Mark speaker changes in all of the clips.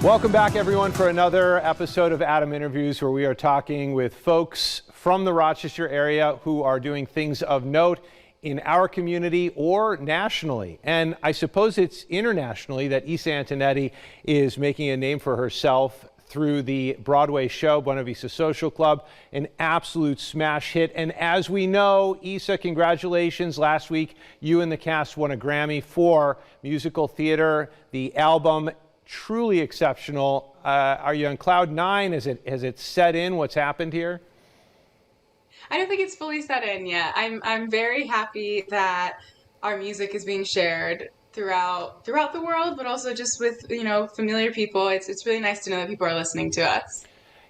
Speaker 1: Welcome back, everyone, for another episode of Adam Interviews, where we are talking with folks from the Rochester area who are doing things of note in our community or nationally. And I suppose it's internationally that Isa Antonetti is making a name for herself through the Broadway show, Buena Vista Social Club, an absolute smash hit. And as we know, Isa, congratulations. Last week, you and the cast won a Grammy for musical theater. The album, truly exceptional. Are you on cloud nine? Has it set in? What's happened here?
Speaker 2: I don't think it's fully set in yet. I'm very happy that our music is being shared throughout the world, but also just with, familiar people. It's really nice to know that people are listening to us.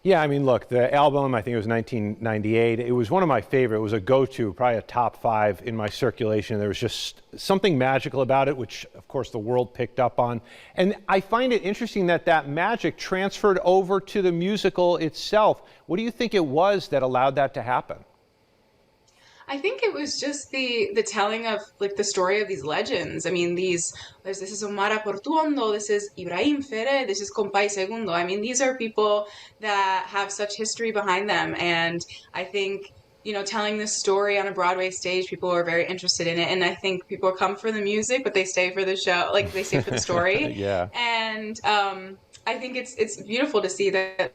Speaker 1: Yeah, I mean, look, the album, I think it was 1998. It was one of my favorite. It was a go-to, probably a top 5 in my circulation. There was just something magical about it, which, of course, the world picked up on. And I find it interesting that that magic transferred over to the musical itself. What do you think it was that allowed that to happen?
Speaker 2: I think it was just the telling of like the story of these legends. I mean, this is Omara Portuondo, this is Ibrahim Fere, this is Compay Segundo. I mean, these are people that have such history behind them, and I think telling this story on a Broadway stage, people are very interested in it, and I think people come for the music, but they stay for the show, like they stay for the story.
Speaker 1: Yeah.
Speaker 2: And I think it's beautiful to see that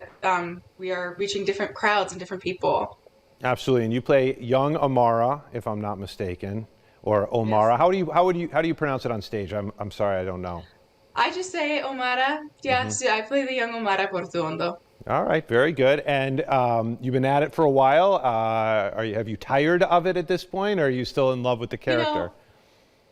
Speaker 2: we are reaching different crowds and different people.
Speaker 1: Absolutely, and you play young Amara, if I'm not mistaken, or Omara.
Speaker 2: Yes.
Speaker 1: How do you pronounce it on stage? I'm sorry, I don't know.
Speaker 2: I just say Omara. Yes, I play the young Omara Portuondo.
Speaker 1: All right, very good. And you've been at it for a while. Have you tired of it at this point, or are you still in love with the character?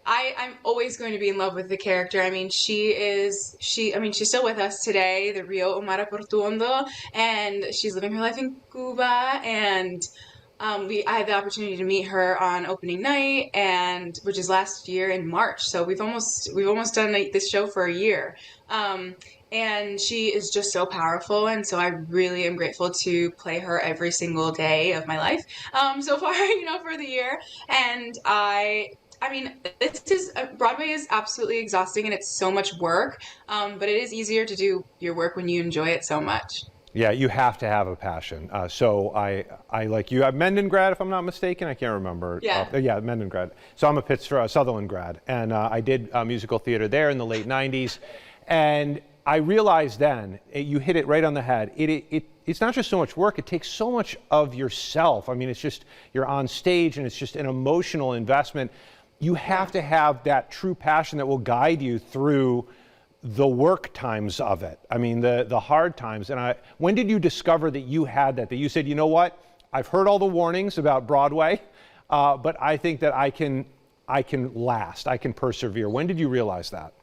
Speaker 2: I'm always going to be in love with the character. I mean, she's still with us today, the real Omara Portuondo, and she's living her life in Cuba. And I had the opportunity to meet her on opening night, which is last year in March. So we've almost done this show for a year. And she is just so powerful, and so I really am grateful to play her every single day of my life so far, for the year. And I mean, Broadway is absolutely exhausting and it's so much work, but it is easier to do your work when you enjoy it so much.
Speaker 1: Yeah, you have to have a passion. So I like you. I'm Menden grad, if I'm not mistaken. I can't remember.
Speaker 2: Yeah.
Speaker 1: Yeah, Menden grad. So I'm a Pittsburgh, Sutherland grad, and I did musical theater there in the late '90s, and I realized then you hit it right on the head. It's not just so much work; it takes so much of yourself. I mean, it's just you're on stage, and it's just an emotional investment. You have to have that true passion that will guide you through the work times of it. I mean, the hard times. And when did you discover that you had that you said, you know what, I've heard all the warnings about Broadway, but I think that I can last, I can persevere. When did you realize that?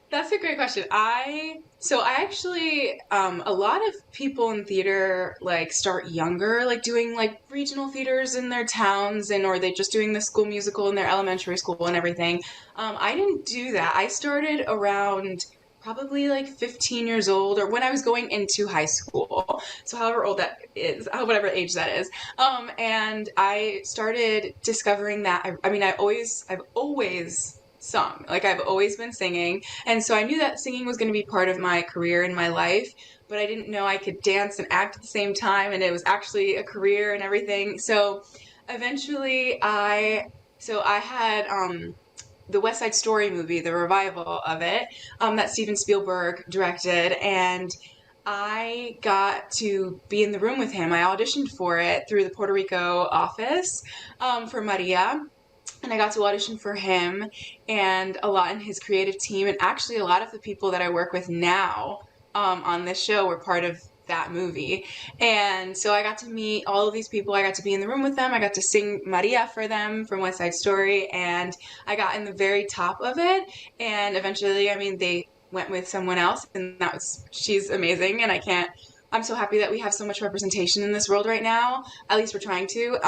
Speaker 2: That's a great question. I actually, a lot of people in theater like start younger, like doing like regional theaters in their towns, or they just doing the school musical in their elementary school and everything. I didn't do that. I started around probably like 15 years old, or when I was going into high school. So however old that is, whatever age that is. And I started discovering that, I've always sung. Like I've always been singing. And so I knew that singing was going to be part of my career in my life, but I didn't know I could dance and act at the same time. And it was actually a career and everything. So eventually I had, the West Side Story movie, the revival of it, that Steven Spielberg directed, and I got to be in the room with him. I auditioned for it through the Puerto Rico office for Maria, and I got to audition for him and a lot in his creative team, and actually a lot of the people that I work with now on this show were part of that movie. And so I got to meet all of these people. I got to be in the room with them. I got to sing Maria for them from West Side Story, and I got in the very top of it. And eventually, they went with someone else, and she's amazing, and I'm so happy that we have so much representation in this world right now. At least we're trying to.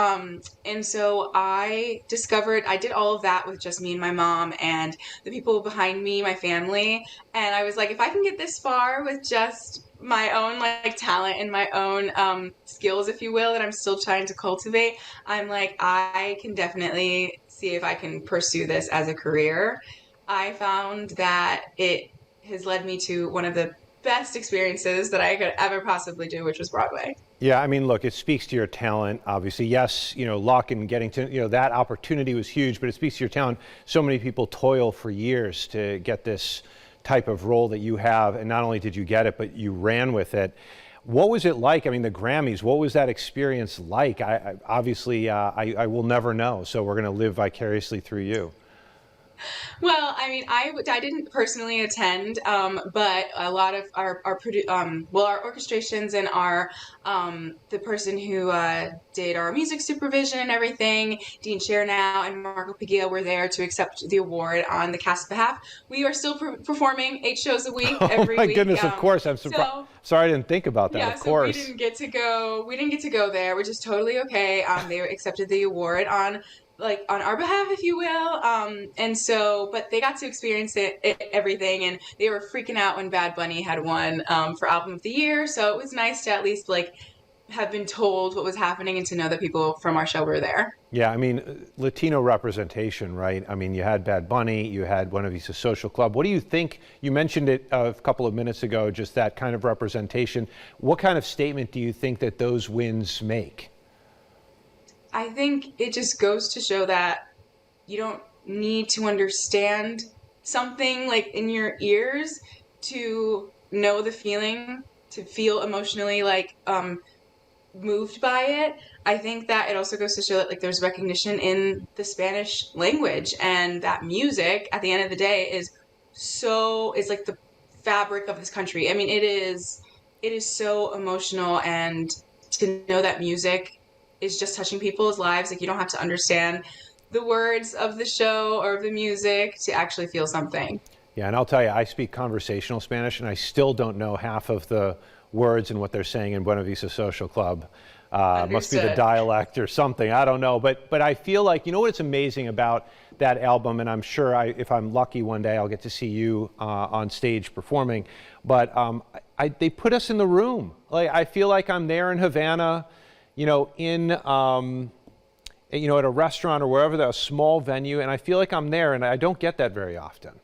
Speaker 2: And so I did all of that with just me and my mom and the people behind me, my family. And I was like, if I can get this far with just my own talent and my own skills, if you will, that I'm still trying to cultivate, I'm like, I can definitely see if I can pursue this as a career. I found that it has led me to one of the best experiences that I could ever possibly do, which was Broadway.
Speaker 1: Yeah, I mean, look, it speaks to your talent, obviously. Yes, luck and getting to, that opportunity was huge, but it speaks to your talent. So many people toil for years to get this type of role that you have, and not only did you get it, but you ran with it. What was it like? I mean, the Grammys, what was that experience like? I will never know, so we're going to live vicariously through you.
Speaker 2: Well, I mean, I didn't personally attend, but a lot of our orchestrations and the person who did our music supervision and everything, Dean Chernow and Marco Paglia, were there to accept the award on the cast's behalf. We are still performing 8 shows a week every
Speaker 1: Oh my
Speaker 2: week.
Speaker 1: goodness! Of course, I'm surprised. Sorry, I didn't think about that.
Speaker 2: Yeah,
Speaker 1: of course.
Speaker 2: So we didn't get to go. We didn't get to go there, which is totally okay. They accepted the award on our behalf, if you will. But they got to experience everything, and they were freaking out when Bad Bunny had won for Album of the Year. So it was nice to at least have been told what was happening and to know that people from our show were there.
Speaker 1: Yeah, I mean, Latino representation, right? I mean, you had Bad Bunny, you had Buena Vista Social Club. What do you think? You mentioned it a couple of minutes ago, just that kind of representation. What kind of statement do you think that those wins make?
Speaker 2: I think it just goes to show that you don't need to understand something in your ears to know the feeling, to feel emotionally moved by it. I think that it also goes to show that there's recognition in the Spanish language, and that music at the end of the day is the fabric of this country. I mean, it is so emotional, and to know that music is just touching people's lives. You don't have to understand the words of the show or the music to actually feel something.
Speaker 1: Yeah, and I'll tell you, I speak conversational Spanish, and I still don't know half of the words and what they're saying in Buena Vista Social Club. Must be the dialect or something. I don't know. But I feel like, what's amazing about that album, and I'm sure if I'm lucky one day, I'll get to see you on stage performing. But they put us in the room. I feel like I'm there in Havana, at a restaurant or wherever, a small venue, and I feel like I'm there, and I don't get that very often.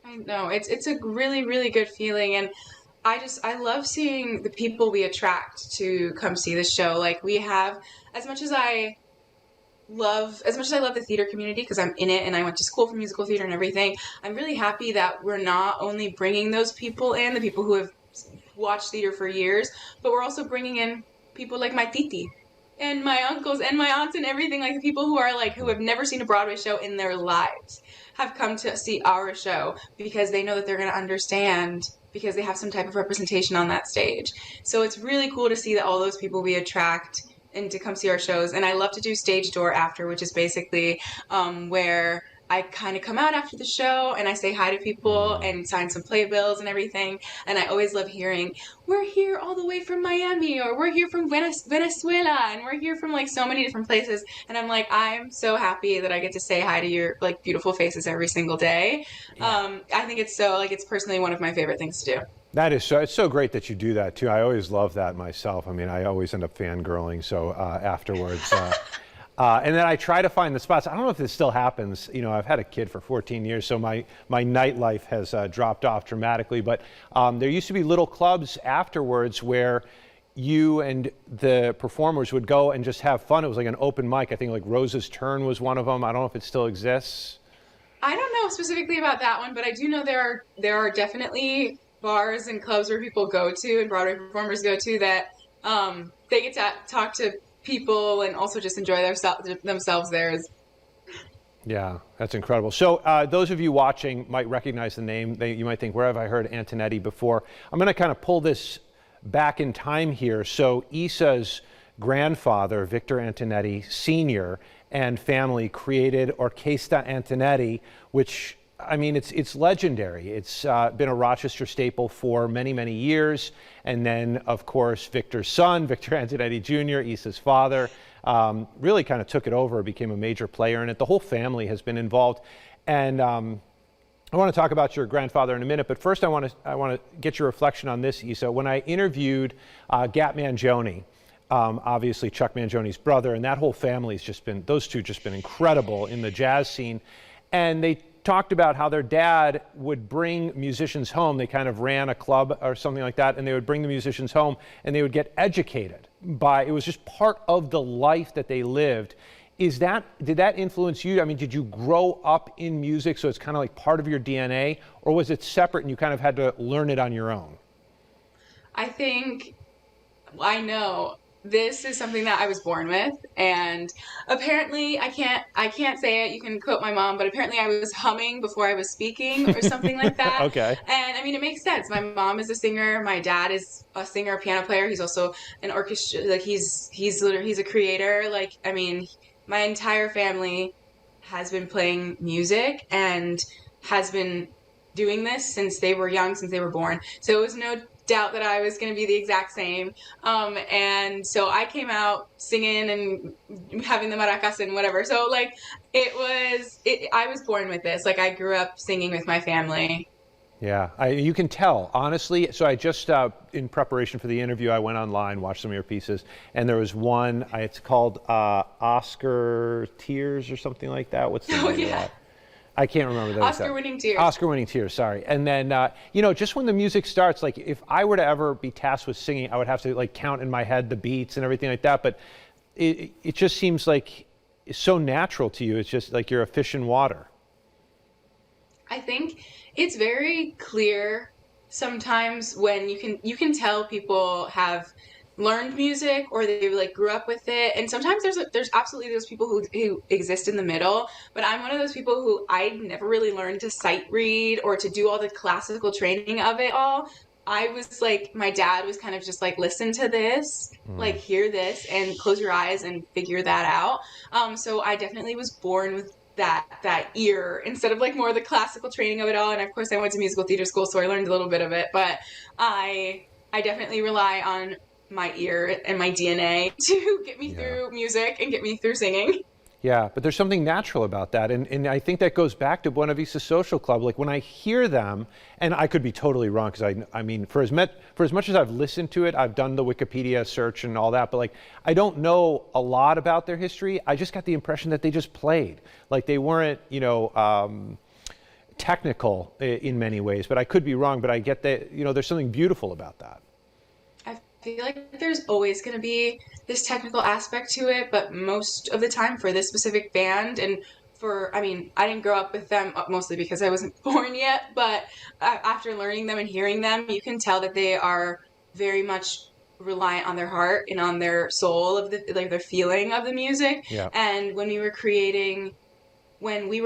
Speaker 2: I know. It's a really, really good feeling, and I love seeing the people we attract to come see the show. We have, as much as I love the theater community, because I'm in it and I went to school for musical theater and everything, I'm really happy that we're not only bringing those people in, the people who have watched theater for years, but we're also bringing in people like my titi and my uncles and my aunts and everything, the people who are who have never seen a Broadway show in their lives have come to see our show because they know that they're going to understand, because they have some type of representation on that stage. So it's really cool to see that all those people we attract and to come see our shows. And I love to do stage door after, which is basically where I kind of come out after the show and I say hi to people and sign some playbills and everything. And I always love hearing, we're here all the way from Miami, or we're here from Venezuela, and we're here from so many different places. And I'm so happy that I get to say hi to your beautiful faces every single day. Yeah. I think it's it's personally one of my favorite things to do.
Speaker 1: That is it's so great that you do that too. I always love that myself. I mean, I always end up fangirling. So afterwards, and then I try to find the spots. I don't know if this still happens. I've had a kid for 14 years, so my nightlife has dropped off dramatically. But there used to be little clubs afterwards where you and the performers would go and just have fun. It was like an open mic. I think Rose's Turn was one of them. I don't know if it still exists.
Speaker 2: I don't know specifically about that one, but I do know there are definitely bars and clubs where people go to and Broadway performers go to that they get to talk to people and also just enjoy themselves there.
Speaker 1: Yeah, that's incredible. So those of you watching might recognize the name. You might think, where have I heard Antonetti before? I'm going to kind of pull this back in time here. So Issa's grandfather, Victor Antonetti Sr., and family created Orquesta Antonetti, which, I mean, it's legendary. It's been a Rochester staple for many, many years. And then, of course, Victor's son, Victor Antonetti Jr., Issa's father, really kind of took it over, became a major player in it. The whole family has been involved. And I want to talk about your grandfather in a minute, but first I want to get your reflection on this, Issa. When I interviewed Gat Mangione, obviously Chuck Mangione's brother, and that whole family's just been, those two just been incredible in the jazz scene. And they talked about how their dad would bring musicians home. They kind of ran a club or something like that, and they would bring the musicians home and they would get educated by, it was just part of the life that they lived. Did that influence you? I mean, did you grow up in music so it's kind of like part of your DNA, or was it separate and you kind of had to learn it on your own?
Speaker 2: I know this is something that I was born with, and apparently I can't say it. You can quote my mom, but apparently I was humming before I was speaking or something like that.
Speaker 1: Okay.
Speaker 2: And I mean, it makes sense. My mom is a singer. My dad is a singer, a piano player. He's also an orchestra. Like he's a creator. Like, I mean, my entire family has been playing music and has been doing this since they were young, since they were born. So it was no doubt that I was going to be the exact same. And so I came out singing and having the maracas and whatever. So like I was born with this. Like I grew up singing with my family.
Speaker 1: Yeah, you can tell, honestly. So I just, in preparation for the interview, I went online, watched some of your pieces, and there was one, it's called Oscar Tears or something like that. What's the name of that? I can't remember that.
Speaker 2: Oscar-winning tears.
Speaker 1: Oscar-winning tears, sorry. And then, you know, just when the music starts, like if I were to ever be tasked with singing, I would have to like count in my head the beats and everything like that. But it just seems like it's so natural to you. It's just like you're a fish in water.
Speaker 2: I think it's very clear sometimes when you can tell people have learned music or they like grew up with it, and sometimes there's absolutely those people who exist in the middle. But I'm one of those people who I never really learned to sight read or to do all the classical training of it all. I was like, my dad was kind of just like, listen to this, like hear this and close your eyes and figure that out. So I definitely was born with that ear instead of like more of the classical training of it all. And of course I went to musical theater school, so I learned a little bit of it, but I definitely rely on my ear and my DNA to get me through music and get me through singing.
Speaker 1: Yeah, but there's something natural about that. And I think that goes back to Buena Vista Social Club. Like when I hear them, and I could be totally wrong because I mean, for as much as I've listened to it, I've done the Wikipedia search and all that, but like I don't know a lot about their history. I just got the impression that they just played. Like they weren't, you know, technical in many ways, but I could be wrong. But I get that, you know, there's something beautiful about that.
Speaker 2: I feel like there's always going to be this technical aspect to it, but most of the time for this specific band and I mean, I didn't grow up with them mostly because I wasn't born yet, but after learning them and hearing them, you can tell that they are very much reliant on their heart and on their soul of their feeling of the music.
Speaker 1: Yeah.
Speaker 2: And when we were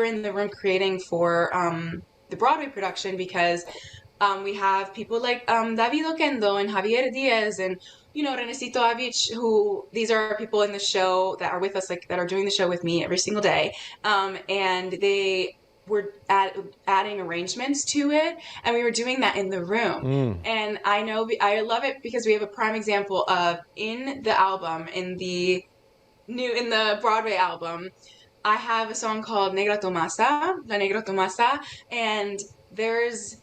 Speaker 2: in the room creating for the Broadway production, because we have people like David Oquendo and Javier Diaz and, you know, Renesito Avich, who these are people in the show that are with us, like that are doing the show with me every single day. And they were adding arrangements to it, and we were doing that in the room. And I love it because we have a prime example of in the album, in the Broadway album, I have a song called Negra Tomasa, La Negra Tomasa, and there's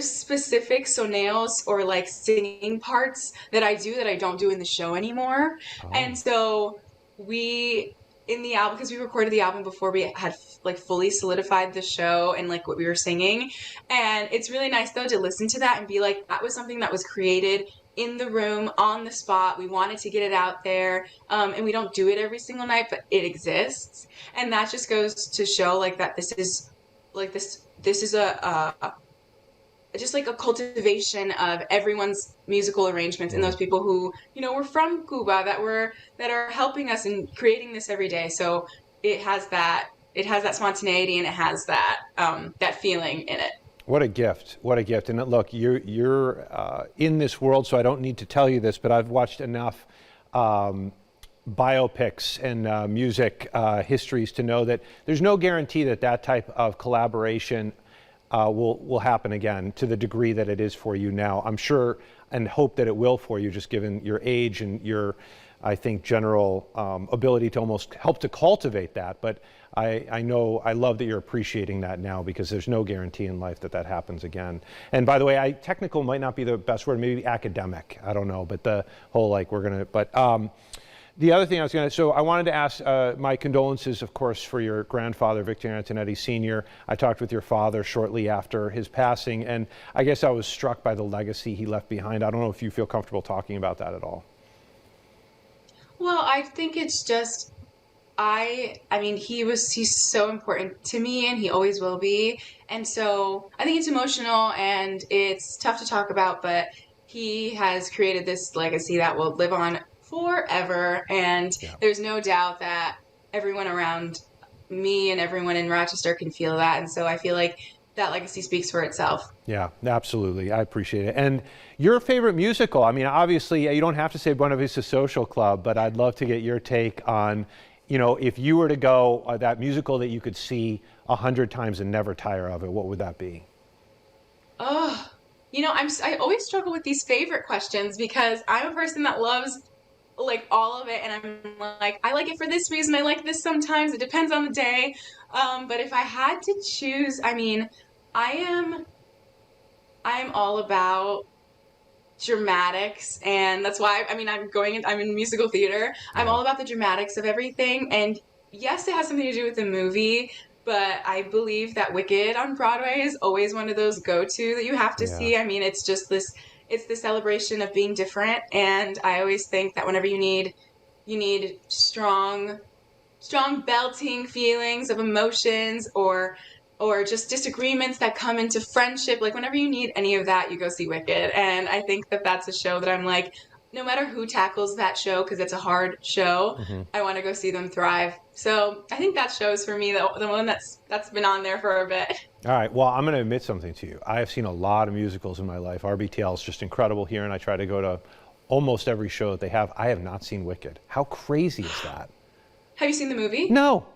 Speaker 2: specific soneos or like singing parts that I do that I don't do in the show anymore. Oh. And so in the album, because we recorded the album before we had like fully solidified the show and like what we were singing. And it's really nice though to listen to that and be like, that was something that was created in the room on the spot. We wanted to get it out there. And we don't do it every single night, but it exists. And that just goes to show like that this is just like a cultivation of everyone's musical arrangements and those people who, you know, were from Cuba that are helping us in creating this every day. So it has that spontaneity and it has that feeling in it.
Speaker 1: What a gift! What a gift! And look, you're in this world, so I don't need to tell you this, but I've watched enough biopics and music histories to know that there's no guarantee that type of collaboration will happen again to the degree that it is for you now. I'm sure and hope that it will for you, just given your age and your, I think, general ability to almost help to cultivate that. But I love that you're appreciating that now, because there's no guarantee in life that happens again. And by the way, technical might not be the best word, maybe academic. I don't know, but the whole like The other thing I was going to, so I wanted to ask my condolences, of course, for your grandfather, Victor Antonetti Sr. I talked with your father shortly after his passing, and I guess I was struck by the legacy he left behind. I don't know if you feel comfortable talking about that at all.
Speaker 2: Well, I think it's just I mean he's so important to me and he always will be. And so I think it's emotional and it's tough to talk about, but he has created this legacy that will live on forever. And
Speaker 1: Yeah.
Speaker 2: there's no doubt that everyone around me and everyone in Rochester can feel that. And so I feel like that legacy speaks for itself.
Speaker 1: Yeah, absolutely. I appreciate it. And your favorite musical, I mean, obviously, you don't have to say Buena Vista Social Club, but I'd love to get your take on, if you were to go that musical that you could see 100 times and never tire of it, what would that be?
Speaker 2: Oh, I always struggle with these favorite questions because I'm a person that loves like all of it, and I'm like, I like it for this reason. I like this sometimes. It depends on the day. But if I had to choose, I mean, I am I am all about dramatics, and that's why I mean I'm in musical theater. I'm
Speaker 1: Yeah,
Speaker 2: all about the dramatics of everything, and yes, it has something to do with the movie, but I believe that Wicked on Broadway is always one of those go-to that you have to
Speaker 1: yeah,
Speaker 2: see. I mean, it's the celebration of being different, and I always think that whenever you need strong belting feelings of emotions or just disagreements that come into friendship, like whenever you need any of that, you go see Wicked. And I think that that's a show that I'm like, no matter who tackles that show, because it's a hard show,
Speaker 1: hmm
Speaker 2: I want to go see them thrive. So I think that show's for me the one that's been on there for a bit.
Speaker 1: All right. Well, I'm going to admit something to you. I have seen a lot of musicals in my life. RBTL is just incredible here, and I try to go to almost every show that they have. I have not seen Wicked. How crazy is that?
Speaker 2: Have you seen the movie?
Speaker 1: No.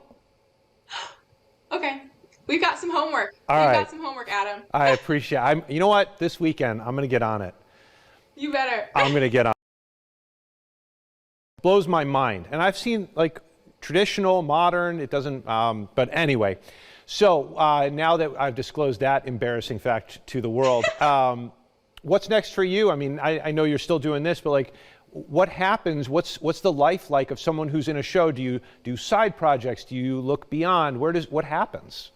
Speaker 2: Okay. We've got some homework.
Speaker 1: All
Speaker 2: We've
Speaker 1: right.
Speaker 2: got some homework, Adam.
Speaker 1: I appreciate. You know what? This weekend, I'm going to get on it.
Speaker 2: You better.
Speaker 1: I'm going to get on. It blows my mind, and I've seen like traditional, modern. It doesn't. But anyway, so now that I've disclosed that embarrassing fact to the world, what's next for you? I mean, I know you're still doing this, but like, what happens? What's the life like of someone who's in a show? Do you do side projects? Do you look beyond? What happens?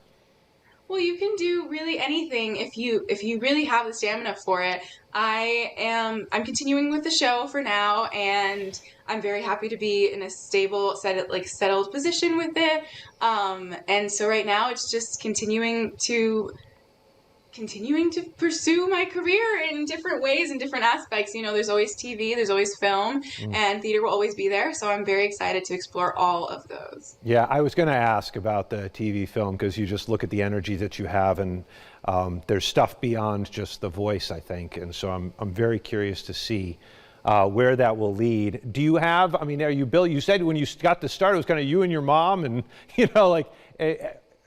Speaker 2: Well, you can do really anything if you really have the stamina for it. I'm continuing with the show for now, and I'm very happy to be in a stable, settled position with it. And so right now it's just continuing to pursue my career in different ways and different aspects. There's always TV, there's always film, and theater will always be there. So I'm very excited to explore all of those.
Speaker 1: Yeah, I was going to ask about the TV film because you just look at the energy that you have, and there's stuff beyond just the voice, I think. And so I'm very curious to see where that will lead. Do you have? I mean, are you Bill? You said when you got to start, it was kind of you and your mom, and like.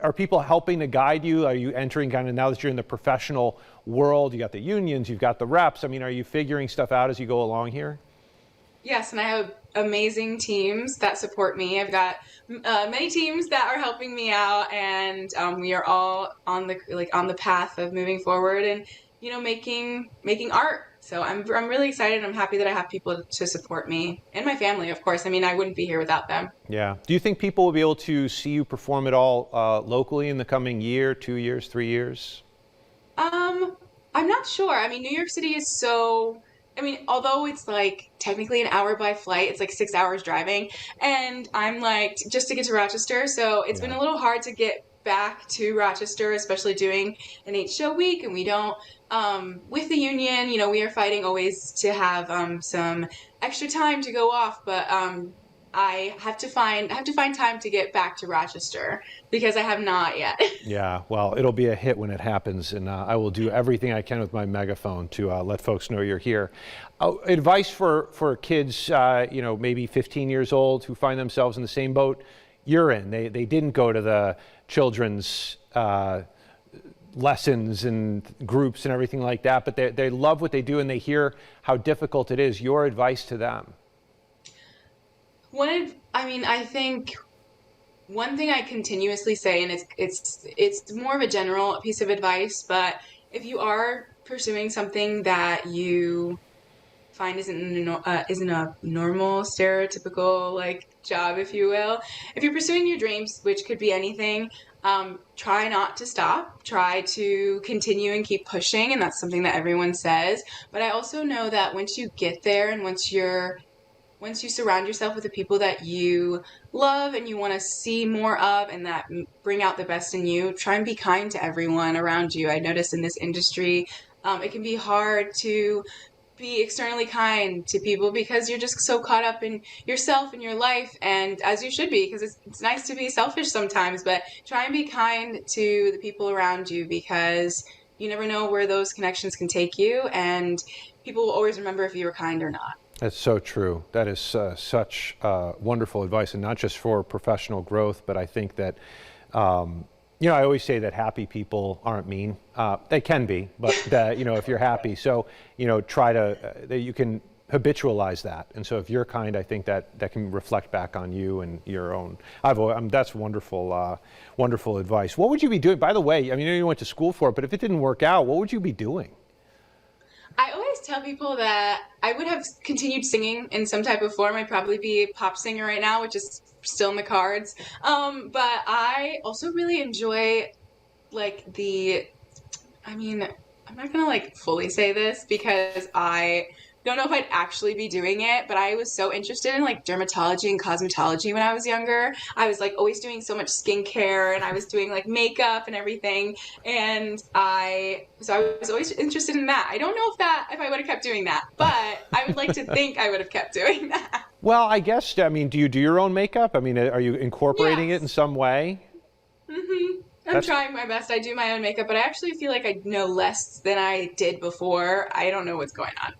Speaker 1: Are people helping to guide you? Are you entering kind of now that you're in the professional world? You got the unions, you've got the reps. I mean, are you figuring stuff out as you go along here?
Speaker 2: Yes, and I have amazing teams that support me. I've got many teams that are helping me out, and we are all on the path of moving forward and making art. So I'm really excited. I'm happy that I have people to support me and my family, of course. I mean, I wouldn't be here without them.
Speaker 1: Yeah. Do you think people will be able to see you perform at all locally in the coming year, 2 years, 3 years?
Speaker 2: I'm not sure. I mean, New York City is so. I mean, although it's like technically an hour by flight, it's like 6 hours driving, and I'm like just to get to Rochester. So it's been
Speaker 1: Yeah.
Speaker 2: a little hard to get back to Rochester, especially doing an 8-show week, and we don't. With the union, we are fighting always to have some extra time to go off, but I have to find time to get back to Rochester because I have not yet.
Speaker 1: Yeah, well, it'll be a hit when it happens, and I will do everything I can with my megaphone to let folks know you're here. Advice for kids, maybe 15 years old who find themselves in the same boat you're in. They didn't go to the children's lessons and groups and everything like that, but they love what they do and they hear how difficult it is. Your advice to them?
Speaker 2: I think one thing I continuously say, and it's more of a general piece of advice, but if you are pursuing something that you find isn't a normal, stereotypical like job, if you will. If you're pursuing your dreams, which could be anything, try not to stop. Try to continue and keep pushing, and that's something that everyone says. But I also know that once you get there, and once you surround yourself with the people that you love and you want to see more of and that bring out the best in you, try and be kind to everyone around you. I notice in this industry, it can be hard to be externally kind to people because you're just so caught up in yourself and your life, and as you should be, because it's nice to be selfish sometimes, but try and be kind to the people around you, because you never know where those connections can take you, and people will always remember if you were kind or not.
Speaker 1: That's so true. That is such wonderful advice, and not just for professional growth, but I think that, I always say that happy people aren't mean. They can be, but if you're happy, so try to you can habitualize that, and so if you're kind, I think that can reflect back on you and your own. That's wonderful, wonderful advice. What would you be doing? By the way, I mean, you went to school for it, but if it didn't work out, what would you be doing?
Speaker 2: I always tell people that I would have continued singing in some type of form. I'd probably be a pop singer right now, which is still in the cards. But I also really enjoy like I'm not gonna like fully say this because I don't know if I'd actually be doing it, but I was so interested in like dermatology and cosmetology when I was younger. I was like always doing so much skincare, and I was doing like makeup and everything. And I was always interested in that. I don't know if I would have kept doing that, but I would like to think I would have kept doing that.
Speaker 1: Well, I guess, do you do your own makeup? I mean, are you incorporating
Speaker 2: Yes.
Speaker 1: it in some way?
Speaker 2: I'm trying my best. I do my own makeup, but I actually feel like I know less than I did before. I don't know what's going on.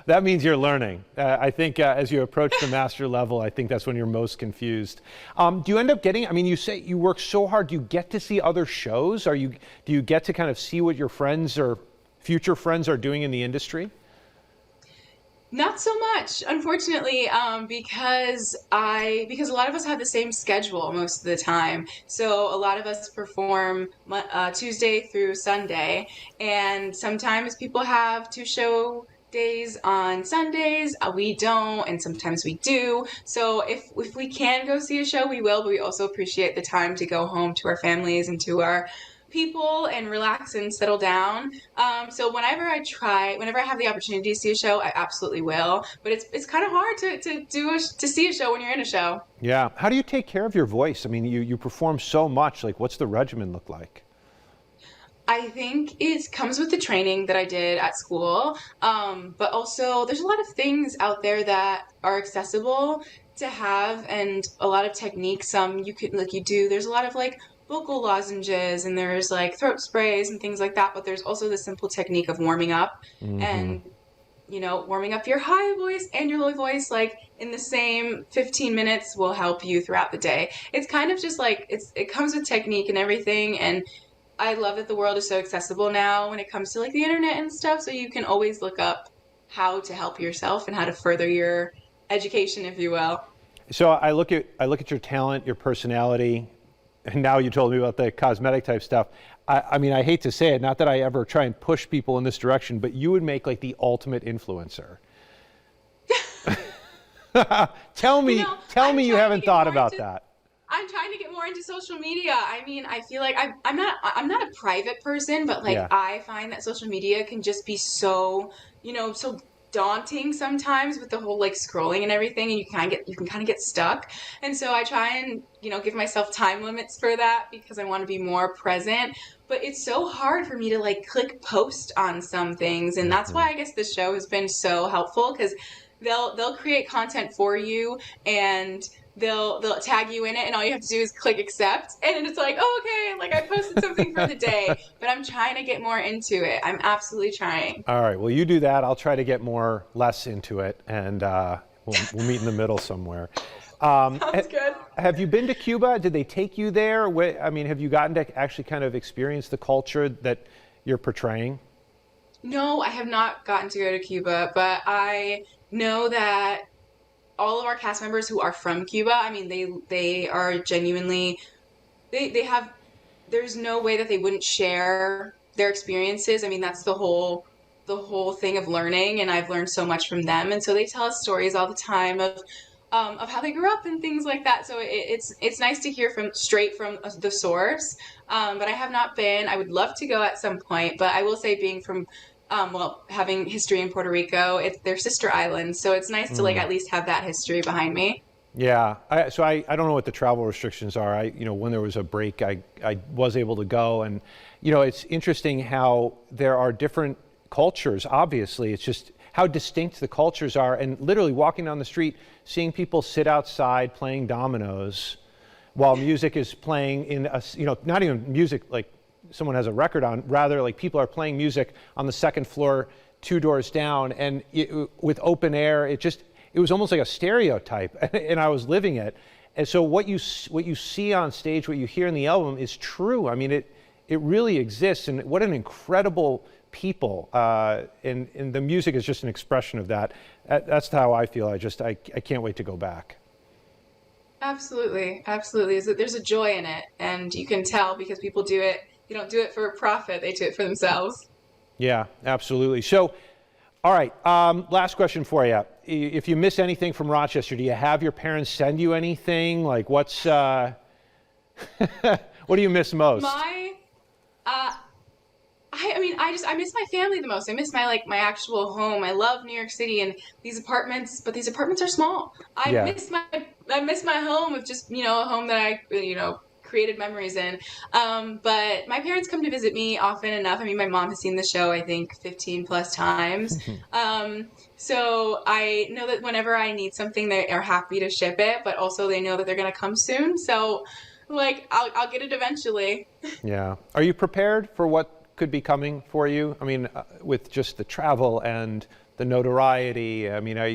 Speaker 1: That means you're learning. I think as you approach the master level, I think that's when you're most confused. Do you end up getting, you say you work so hard, do you get to see other shows? Do you get to kind of see what your friends or future friends are doing in the industry?
Speaker 2: Not so much, unfortunately, because a lot of us have the same schedule most of the time. So a lot of us perform Tuesday through Sunday, and sometimes people have two show days on Sundays. We don't, and sometimes we do. So if we can go see a show, we will. But we also appreciate the time to go home to our families and to our people and relax and settle down. So whenever I have the opportunity to see a show, I absolutely will. But it's kind of hard to see a show when you're in a show.
Speaker 1: Yeah. How do you take care of your voice? I mean, you perform so much. Like, what's the regimen look like?
Speaker 2: I think it comes with the training that I did at school, but also there's a lot of things out there that are accessible to have, and a lot of techniques. You could there's a lot of like vocal lozenges, and there's like throat sprays and things like that, but there's also the simple technique of warming up, and warming up your high voice and your low voice like in the same 15 minutes will help you throughout the day. It's kind of just like it comes with technique and everything, and I love that the world is so accessible now when it comes to like the internet and stuff, so you can always look up how to help yourself and how to further your education, if you will.
Speaker 1: So I look at your talent, your personality, and now you told me about the cosmetic type stuff. I hate to say it, not that I ever try and push people in this direction, but you would make like the ultimate influencer. Tell me you haven't thought about that.
Speaker 2: I'm trying to get more into social media. I feel like I'm not a private person, but like
Speaker 1: Yeah.
Speaker 2: I find that social media can just be so, so daunting sometimes with the whole like scrolling and everything, and you can kind of get stuck. And so I try and, give myself time limits for that because I want to be more present. But it's so hard for me to like click post on some things, and that's why I guess this show has been so helpful, because they'll create content for you, and they'll tag you in it, and all you have to do is click accept, and it's like, oh, okay, like I posted something for the day. But I'm trying to get more into it. I'm absolutely trying.
Speaker 1: All right, well, you do that. I'll try to get less into it, and we'll meet in the middle somewhere.
Speaker 2: Sounds good.
Speaker 1: Have you been to Cuba? Did they take you there? Have you gotten to actually kind of experience the culture that you're portraying?
Speaker 2: No, I have not gotten to go to Cuba, but I know that all of our cast members who are from Cuba, they are genuinely, they have, there's no way that they wouldn't share their experiences. That's the the whole thing of learning, and I've learned so much from them. And so they tell us stories all the time of how they grew up and things like that. So it's nice to hear straight from the source. But I have not been. I would love to go at some point. But I will say, being from having history in Puerto Rico, they're sister islands, so it's nice to like at least have that history behind me.
Speaker 1: Yeah, so I don't know what the travel restrictions are. When there was a break, I was able to go, and it's interesting how there are different cultures. Obviously, it's just how distinct the cultures are, and literally walking down the street, seeing people sit outside playing dominoes while music is playing in a, not even music like someone has a record on, rather like people are playing music on the second floor, 2 doors down, and with open air, it was almost like a stereotype, and I was living it. And so what you see on stage, what you hear in the album is true. I mean, it really exists, and what an incredible people, and the music is just an expression of that. That's how I feel. I can't wait to go back.
Speaker 2: Absolutely, absolutely. There's a joy in it, and you can tell because people do it. They don't do it for profit; they do it for themselves.
Speaker 1: Yeah, absolutely. So, all right, last question for you. If you miss anything from Rochester, do you have your parents send you anything? Like, what do you miss most?
Speaker 2: I miss my family the most. I miss my actual home. I love New York City and these apartments, but these apartments are small. I miss my home of just, a home that I, created memories in. But my parents come to visit me often enough. I mean, my mom has seen the show, I think 15 plus times. So I know that whenever I need something, they are happy to ship it, but also they know that they're going to come soon. So I'll get it eventually. Yeah.
Speaker 1: Are you prepared for what could be coming for you? I mean, with just the travel and the notoriety, I mean, are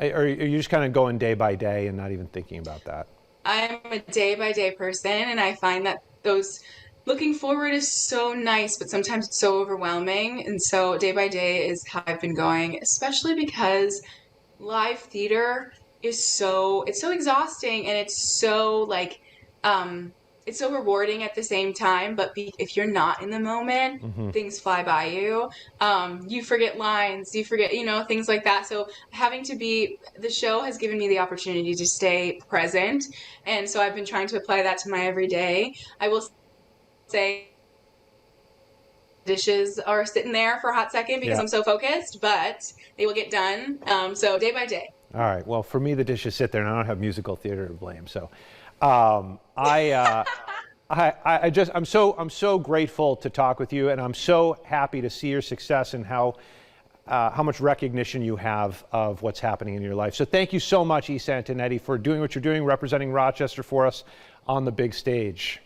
Speaker 1: you just kind of going day by day and not even thinking about that?
Speaker 2: I'm a day by day person, and I find that looking forward is so nice, but sometimes it's so overwhelming. And so day by day is how I've been going, especially because live theater is it's so exhausting, and it's so it's so rewarding at the same time, but if you're not in the moment, things fly by you. You forget lines, you forget, things like that. So the show has given me the opportunity to stay present. And so I've been trying to apply that to my everyday. I will say dishes are sitting there for a hot second because I'm so focused, but they will get done. So day by day.
Speaker 1: All right. Well, for me, the dishes sit there, and I don't have musical theater to blame. So I'm so grateful to talk with you, and I'm so happy to see your success and how much recognition you have of what's happening in your life. So thank you so much, Isa Antonetti, for doing what you're doing, representing Rochester for us on the big stage.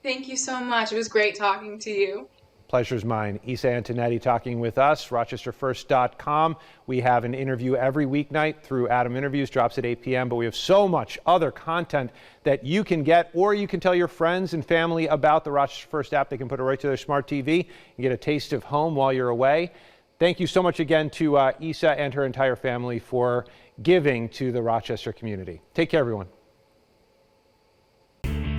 Speaker 2: Thank you so much. It was great talking to you.
Speaker 1: Pleasure's mine. Isa Antonetti talking with us, rochesterfirst.com. We have an interview every weeknight through Adam Interviews, drops at 8 p.m., but we have so much other content that you can get, or you can tell your friends and family about the Rochester First app. They can put it right to their smart TV and get a taste of home while you're away. Thank you so much again to Isa and her entire family for giving to the Rochester community. Take care, everyone.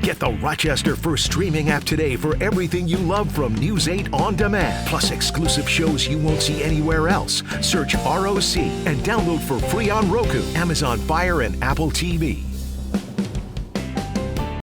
Speaker 3: Get the Rochester First streaming app today for everything you love from News 8 On Demand, plus exclusive shows you won't see anywhere else. Search ROC and download for free on Roku, Amazon Fire, and Apple TV.